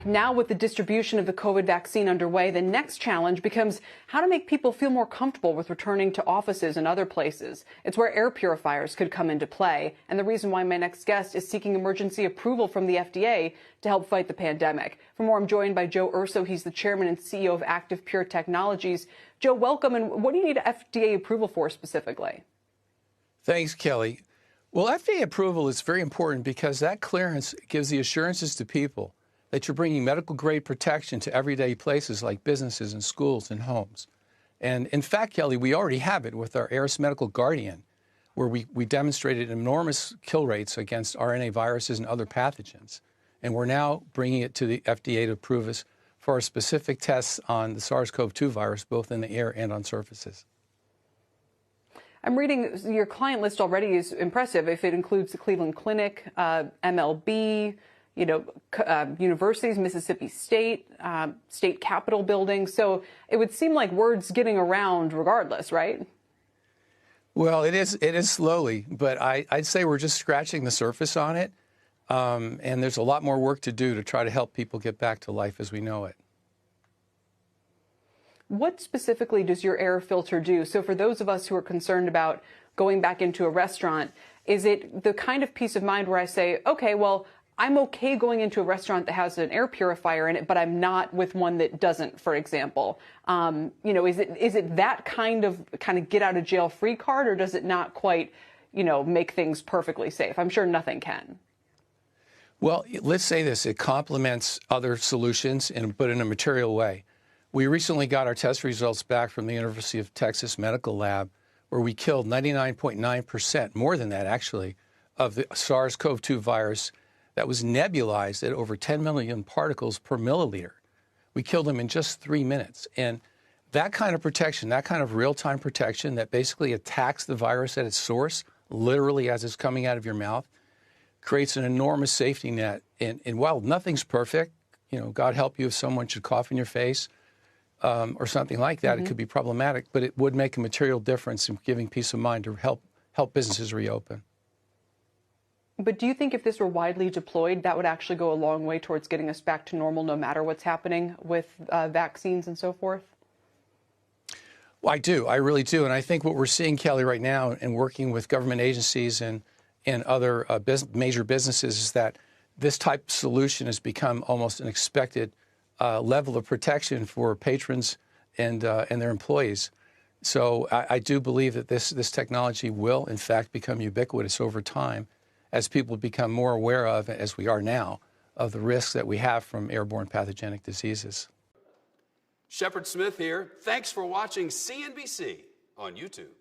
Now, with the distribution of the COVID vaccine underway, the next challenge becomes how to make people feel more comfortable with returning to offices and other places. It's where air purifiers could come into play. And the reason why my next guest is seeking emergency approval from the FDA to help fight the pandemic. For more, I'm joined by Joe Urso. He's the chairman and CEO of ActivePure Technologies. Joe, welcome. And what do you need FDA approval for specifically? Thanks, Kelly. Well, FDA approval is very important because that clearance gives the assurances to people that you're bringing medical-grade protection to everyday places like businesses and schools and homes. And in fact, Kelly, we already have it with our Aeris Medical Guardian, where we demonstrated enormous kill rates against RNA viruses and other pathogens. And we're now bringing it to the FDA to approve us for our specific tests on the SARS-CoV-2 virus, both in the air and on surfaces. I'm reading your client list already is impressive. If it includes the Cleveland Clinic, MLB, universities, Mississippi State, state capitol buildings. So it would seem like word's getting around regardless, right? Well, it is slowly, but I'd say we're just scratching the surface on it. And there's a lot more work to do to try to help people get back to life as we know it. What specifically does your air filter do? So for those of us who are concerned about going back into a restaurant, is it the kind of peace of mind where I say, okay, well, I'm okay going into a restaurant that has an air purifier in it, but I'm not with one that doesn't, for example. Is it that kind of get out of jail free card, or does it not quite, make things perfectly safe? I'm sure nothing can. Well, let's say this, it complements other solutions but in a material way. We recently got our test results back from the University of Texas Medical Lab, where we killed 99.9%, more than that actually, of the SARS-CoV-2 virus that was nebulized at over 10 million particles per milliliter. We killed them in just 3 minutes. And that kind of protection, that kind of real-time protection that basically attacks the virus at its source, literally as it's coming out of your mouth, creates an enormous safety net. And while nothing's perfect, God help you if someone should cough in your face or something like that, It could be problematic, but it would make a material difference in giving peace of mind to help businesses reopen. But do you think if this were widely deployed, that would actually go a long way towards getting us back to normal, no matter what's happening with vaccines and so forth? Well, I do. I really do. And I think what we're seeing, Kelly, right now, and working with government agencies and other major businesses, is that this type of solution has become almost an expected level of protection for patrons and their employees. So I do believe that this technology will, in fact, become ubiquitous over time, as people become more aware of, as we are now, of the risks that we have from airborne pathogenic diseases. Shepard Smith here. Thanks for watching CNBC on YouTube.